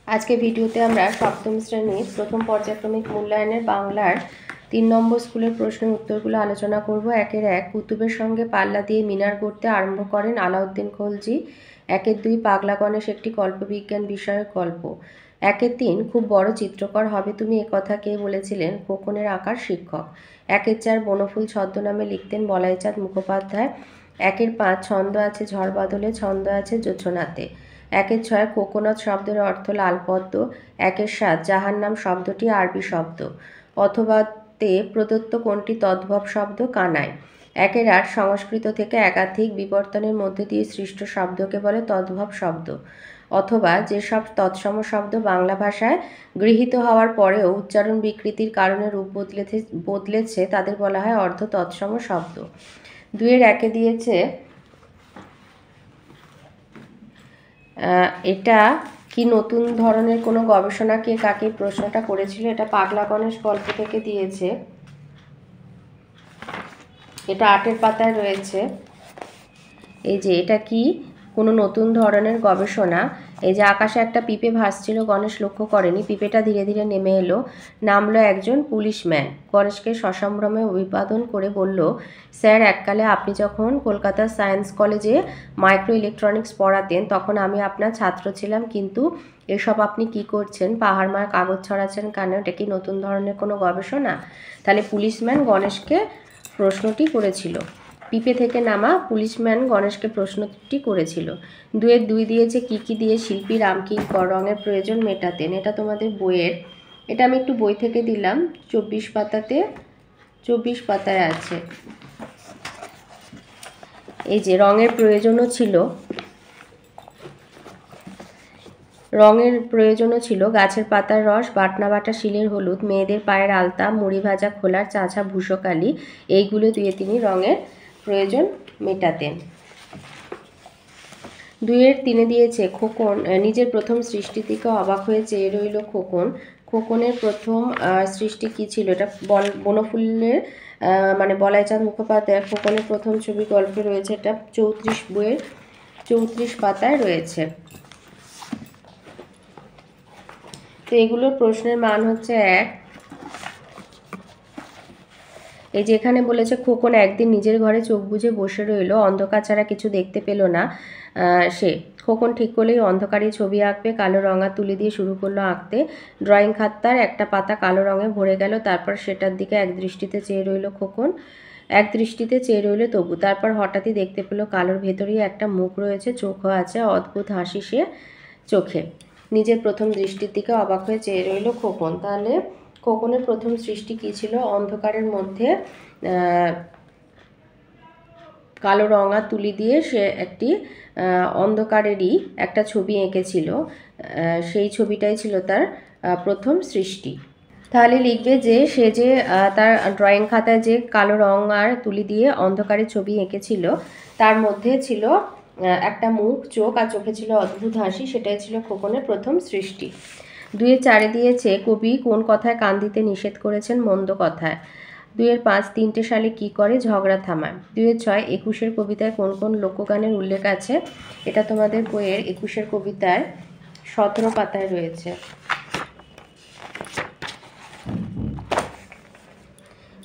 আজকে ভিডিওতে আমরা সপ্তম শ্রেণীর প্রথম পর্যায়ক্রমিক মূল্যায়নের বাংলার 3 নম্বর স্কুলের প্রশ্নের উত্তরগুলো আলোচনা করব। 1-1 কুতুবের সঙ্গে পাল্লা দিয়ে মিনার গড়তে আরম্ভ করেন আলাউদ্দিন খলজি। 1-2 পাগলা গণেশ একটি কল্পবিজ্ঞান বিষয়ক গল্প। 1-3 খুব বড় চিত্রকর হবে তুমি, একথা কে বলেছিলেন? খোকনের আঁকার শিক্ষক। 1-4 বনফুল ছদ্মনামে লিখতেন বলাইচাঁদ মুখোপাধ্যায়। 1-5 ছন্দ আছে ঝড় বাদলে, ছন্দ আছে জোছনাতে। 1-6 কোকোনাট শব্দের অর্থ লাল পদ্ম। 1-7 জাহান্নাম শব্দটি আরবি শব্দ। অথবা তে প্রদত্ত কোনটি তদ্ভব শব্দ? কানাই। 1-8 সংস্কৃত থেকে একাধিক বিবর্তনের মধ্যে দিয়ে সৃষ্ট শব্দকে বলে তদ্ভব শব্দ। অথবা যেসব তৎসম শব্দ বাংলা ভাষায় গৃহীত হওয়ার পরেও উচ্চারণ বিকৃতির কারণে রূপ বদলেছে তাদের বলা হয় অর্ধ তৎসম শব্দ। 2-1 দিয়েছে এটা কি নতুন ধরনের কোনো গবেষণা, কে কাকে প্রশ্নটা করেছিল? এটা পাগলা গণেশ গল্প থেকে দিয়েছে। এটা 8 পাতায় রয়েছে। এই যে এটা কি কোনো নতুন ধরনের গবেষণা। এই যে আকাশে একটা পিঁপে ভাসছিল, গণেশ লক্ষ্য করেনি। পিঁপেটা ধীরে ধীরে নেমে এলো, নামলো একজন পুলিশম্যান। গণেশকে সসম্ভ্রমে অভিবাদন করে বলল, স্যার, এককালে আপনি যখন কলকাতার সায়েন্স কলেজে মাইক্রো ইলেকট্রনিক্স পড়াতেন তখন আমি আপনার ছাত্র ছিলাম, কিন্তু এসব আপনি কি করছেন? পাহাড়মার কাগজ ছড়াচ্ছেন কেন? এটা কি নতুন ধরনের কোনো গবেষণা? তাহলে পুলিশম্যান গণেশকে প্রশ্নটি করেছিল। পিঁপে থেকে নামা পুলিশম্যান গণেশকে প্রশ্নটি করেছিল। 2-2 দিয়েছে কি কি দিয়ে শিল্পী রামকিঙ্কর রঙের প্রয়োজন মেটাতেন। এটা তোমাদের বইয়ের, এটা আমি একটু বই থেকে দিলাম। 24 পাতায় আছে। এই যে রঙের প্রয়োজনও ছিল গাছের পাতার রস, বাটনা বাটা শিলের হলুদ, মেয়েদের পায়ের আলতা, মুড়ি ভাজা খোলার চাঁচা ভূষকালি, এইগুলো দিয়ে তিনি রঙের প্রয়োজন মেটাতেন। 2-3 দিয়েছে খোকন নিজের প্রথম সৃষ্টি থেকে অবাক হয়ে চেয়ে রইল খোকন। খোকনের প্রথম সৃষ্টি কি ছিল? এটা বনফুলের মানে বলাইচাঁদ মুখোপাধ্যায় খোকনের প্রথম ছবি গল্পে রয়েছে। এটা বইয়ের 34 পাতায় রয়েছে। তো এগুলোর প্রশ্নের মান হচ্ছে 1। এই যে এখানে বলেছে খোকন একদিন নিজের ঘরে চোখ বুজে বসে রইল, অন্ধকার ছাড়া কিছু দেখতে পেল না। খোকন ঠিক করলেই অন্ধকারে ছবি আঁকবে। কালো রঙা তুলি দিয়ে শুরু করলো আঁকতে। ড্রয়িং খাতার একটা পাতা কালো রঙে ভরে গেল। তারপর সেটার দিকে এক দৃষ্টিতে চেয়ে রইল খোকন, তবু তারপর হঠাৎই দেখতে পেল কালোর ভেতরেই একটা মুখ রয়েছে, চোখও আছে, অদ্ভুত হাসি সে চোখে। নিজের প্রথম দৃষ্টির দিকে অবাক হয়ে চেয়ে রইল খোকন। তাহলে খোকনের প্রথম সৃষ্টি কী ছিল? অন্ধকারের মধ্যে কালো রঙা তুলি দিয়ে সে একটি অন্ধকারেরই একটা ছবি এঁকেছিল। সেই ছবিটাই ছিল তার প্রথম সৃষ্টি। তাহলে লিখবে যে সে যে তার ড্রয়িং খাতায় যে কালো রঙ আর তুলি দিয়ে অন্ধকারের ছবি এঁকেছিল তার মধ্যে ছিল একটা মুখ, চোখ, আর চোখে ছিল অদ্ভুত হাসি, সেটাই ছিল খোকনের প্রথম সৃষ্টি। 2-4 দিয়েছে কবি কোন কথায় কান দিতে নিষেধ করেছেন? মন্দ কথায়। 2-5 3টে সালে কি করে? ঝগড়া থামায়। 2-6 21 কবিতায় কোন কোন লোকগানের উল্লেখ আছে? এটা তোমাদের বইয়ের 21 কবিতার 17 পাতায় রয়েছে।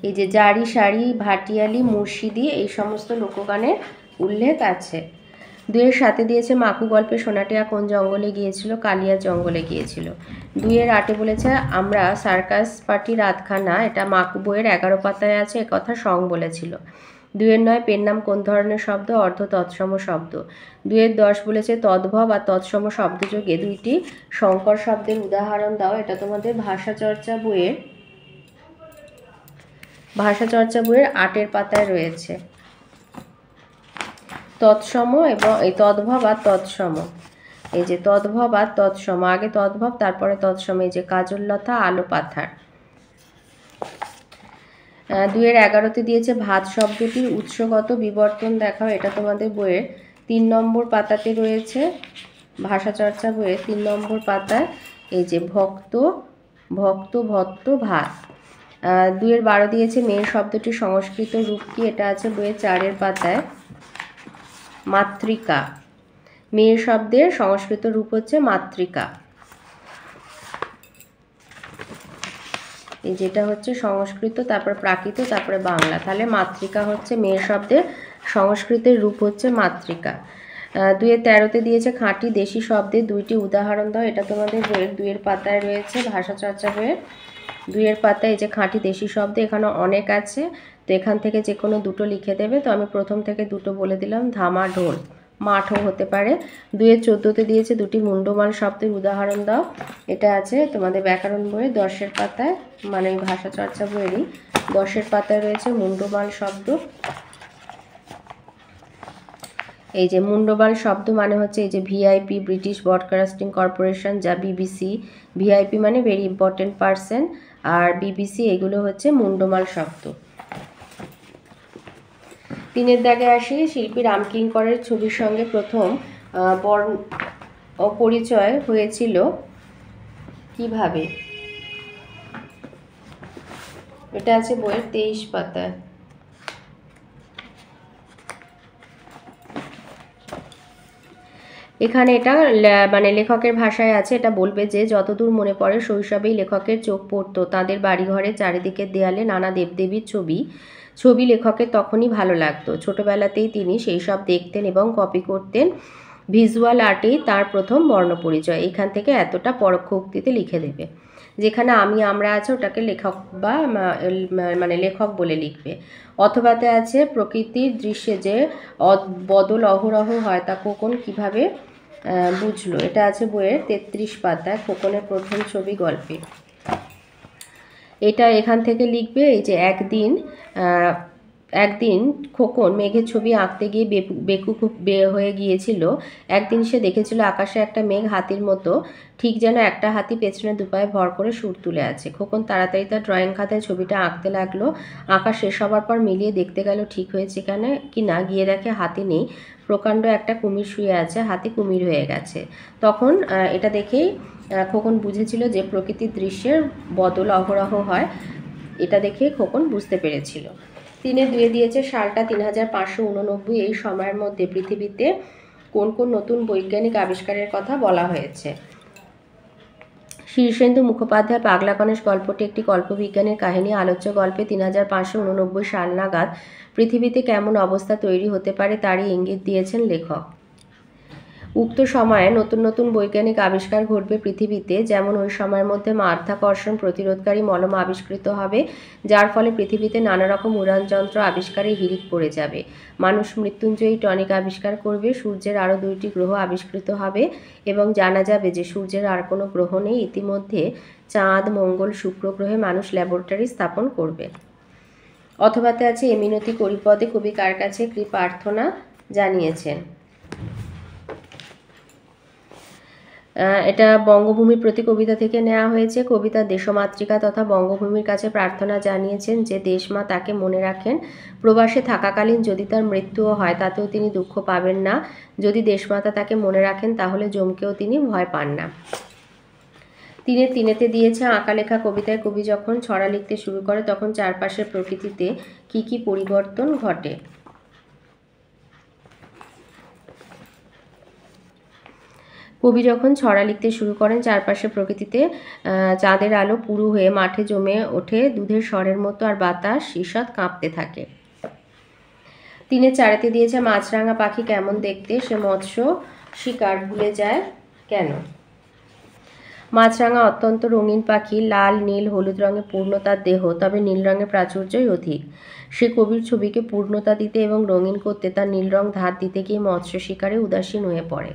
এই যে জারি, শাড়ি, ভাটিয়ালি, মুর্শিদি, এই সমস্ত লোকগানের উল্লেখ আছে। 2-7 দিয়েছে মাকু গল্পে সোনাটিয়া কোন জঙ্গলে গিয়েছিল? কালিয়ার জঙ্গলে গিয়েছিল। 2-8 বলেছে আমরা সার্কাস পার্টি রাতখানা, এটা মাকু বইয়ের 11 পাতায় আছে, একথা সং বলেছিল। 2-9 পেন নাম কোন ধরনের শব্দ? অর্ধ তৎসম শব্দ। 2-10 বলেছে তদ্ভব আর তৎসম শব্দযোগে 2টি সংকর শব্দের উদাহরণ দাও। এটা তোমাদের ভাষাচর্চা বইয়ের 8 পাতায় রয়েছে। তৎসম এবং এই তদ্ভব আর তৎসম, এই যে তদ্ভব আর তৎসম, আগে তদ্ভব তারপরে তৎসম। এই যে কাজললতা, আলো পাথার। 2-11 দিয়েছে ভাত শব্দটির উৎসগত বিবর্তন দেখাও। এটা তোমাদের বইয়ের 3 নম্বর পাতাতে রয়েছে, ভাষাচর্চা বইয়ের 3 নম্বর পাতায়। এই যে ভক্ত, ভত্ত, ভাত। 2-12 দিয়েছে মেয়ে শব্দটির সংস্কৃত রূপ কি? এটা আছে বইয়ের 4 পাতায়, মাতৃকা। মেয়ে শব্দের সংস্কৃত রূপ হচ্ছে মাতৃকা। এই যেটা হচ্ছে সংস্কৃত, তারপর প্রাকৃত, তারপরে বাংলা। তাহলে মাতৃকা হচ্ছে মেয়ের শব্দের সংস্কৃতের রূপ হচ্ছে মাতৃকা। 2-13-তে দিয়েছে খাঁটি দেশি শব্দের 2টি উদাহরণ দাও। এটা তোমাদের বইয়ের 2-এর পাতায় রয়েছে, ভাষা চর্চা বইয়ের 2-এর পাতায়। এই যে খাঁটি দেশি শব্দ, এখানে অনেক আছে, তো এখান থেকে যে কোনো দুটো লিখে দেবে। তো আমি প্রথম থেকে দুটো বলে দিলাম, ধামা, ঢোল, মাঠও হতে পারে। 2-14-তে দিয়েছে 2টি মুন্ডমাল শব্দের উদাহরণ দাও। এটা আছে তোমাদের ব্যাকরণ বইয়ে 10-এর পাতায়, মানে ভাষা চর্চা বইয়েরই 10-এর পাতায় রয়েছে মুন্ডমাল শব্দ। এই যে মুন্ডমাল শব্দ মানে হচ্ছে এই যে ভিআইপি, ব্রিটিশ ব্রডকাস্টিং কর্পোরেশন, যা বিবিসি। ভিআইপি মানে ভেরি ইম্পর্টেন্ট পারসন, আর বিবিসি, এগুলো হচ্ছে মুন্ডমাল শব্দ। 3-এর দাগে আসি, শিল্পী রামকিঙ্করের ছবির সঙ্গে প্রথম পরিচয় হয়েছিল কিভাবে? এটা আছে বইয়ের 23 পাতায়। এখানে এটা মানে লেখকের ভাষায় আছে, এটা বলবে যে যতদূর মনে পড়ে শৈশবেই লেখকের চোখ পড়তো তাদের বাড়িঘরের চারিদিকের দেয়ালে নানা দেবদেবীর ছবি লেখকের তখনই ভালো লাগতো। ছোটবেলাতেই তিনি সেই সব দেখতেন এবং কপি করতেন। ভিজুয়াল আর্টেই তার প্রথম বর্ণপরিচয়। এখান থেকে এতটা পরোক্ষ উক্তিতে লিখে দেবে। যেখানে আমি আমরা আছে ওটাকে লেখক বা মানে লেখক বলে লিখবে। অথবাতে আছে প্রকৃতির দৃশ্যে যে বদল অহরহ হয় তা খোকন কিভাবে বুঝলো। এটা আছে বইয়ের 33 পাতায়, খোকনের প্রথম ছবি গল্পে। এটা এখান থেকে লিখবে। এই যে একদিন খোকন মেঘের ছবি আঁকতে গিয়ে বেকুব হয়ে গিয়েছিল। একদিন সে দেখেছিল আকাশে একটা মেঘ হাতির মতো, ঠিক যেন একটা হাতি পেছনে দুপায়ে ভর করে সুর তুলে আছে। খোকন তাড়াতাড়ি তার ড্রয়িং খাতায় ছবিটা আঁকতে লাগলো। আঁকা শেষ হবার পর মিলিয়ে দেখতে গেল ঠিক হয়েছে কি না। গিয়ে দেখে হাতি নেই, প্রকাণ্ড একটা কুমির শুয়ে আছে, হাতি কুমির হয়ে গেছে। তখন এটা দেখেই খোকন বুঝেছিল যে প্রকৃতির দৃশ্যের বদল অহরহ হয়। এটা দেখে খোকন বুঝতে পেরেছিল। 3-এ 2 দিয়েছে সালটা 3589। এই সময়ের মধ্যে পৃথিবীতে কোন কোন নতুন বৈজ্ঞানিক আবিষ্কারের কথা বলা হয়েছে? শীর্ষেন্দু মুখোপাধ্যায় পাগলা গণেশ গল্পটি একটি কল্পবিজ্ঞানের কাহিনী। আলোচ্য গল্পে 3589 সাল নাগাদ পৃথিবীতে কেমন অবস্থা তৈরি হতে পারে তারই ইঙ্গিত দিয়েছেন লেখক। উক্ত সময়ে নতুন নতুন বৈজ্ঞানিক আবিষ্কার ঘটবে পৃথিবীতে, যেমন ওই সময়ের মধ্যে মাধ্যাকর্ষণ প্রতিরোধকারী মলম আবিষ্কৃত হবে, যার ফলে পৃথিবীতে নানা রকম উড়ানযন্ত্র আবিষ্কারে হিড়িক পড়ে যাবে। মানুষ মৃত্যুঞ্জয়ী টনিক আবিষ্কার করবে, সূর্যের আরও 2টি গ্রহ আবিষ্কৃত হবে এবং জানা যাবে যে সূর্যের আর কোনো গ্রহ নেই। ইতিমধ্যে চাঁদ, মঙ্গল, শুক্র গ্রহে মানুষ ল্যাবরেটরি স্থাপন করবে। অথবাতে আছে এ মিনতি করিপদে কবি কার কাছে কী প্রার্থনা জানিয়েছেন? এটা বঙ্গভূমির প্রতি কবিতা থেকে নেওয়া হয়েছে। কবিতা দেশমাতৃকা তথা বঙ্গভূমির কাছে প্রার্থনা জানিয়েছেন যে দেশমা তাকে মনে রাখেন। প্রবাসে থাকাকালীন যদি তার মৃত্যুও হয় তাতেও তিনি দুঃখ পাবেন না। যদি দেশমাতা তাকে মনে রাখেন তাহলে যমকেও তিনি ভয় পান না। 3-তে দিয়েছে আঁকা লেখা কবিতায় কবি যখন ছড়া লিখতে শুরু করে তখন চারপাশের প্রকৃতিতে কি কি পরিবর্তন ঘটে? কবি যখন ছড়া লিখতে শুরু করেন চারপাশে প্রকৃতিতে চাঁদের আলো পুরু হয়ে মাঠে জমে ওঠে দুধের স্বরের মতো, আর বাতাস ঈষৎ কাঁপতে থাকে। 3-4-তে দিয়েছে মাছরাঙা পাখি কেমন দেখতে, সে মৎস্য শিকার ভুলে যায় কেন? মাছরাঙা অত্যন্ত রঙিন পাখি, লাল, নীল, হলুদ রঙে পূর্ণ তার দেহ, তবে নীল রঙের প্রাচুর্যই অধিক। সে কবির ছবিকে পূর্ণতা দিতে এবং রঙিন করতে তার নীল রং ধার দিতে গিয়ে মৎস্য শিকারে উদাসীন হয়ে পড়ে।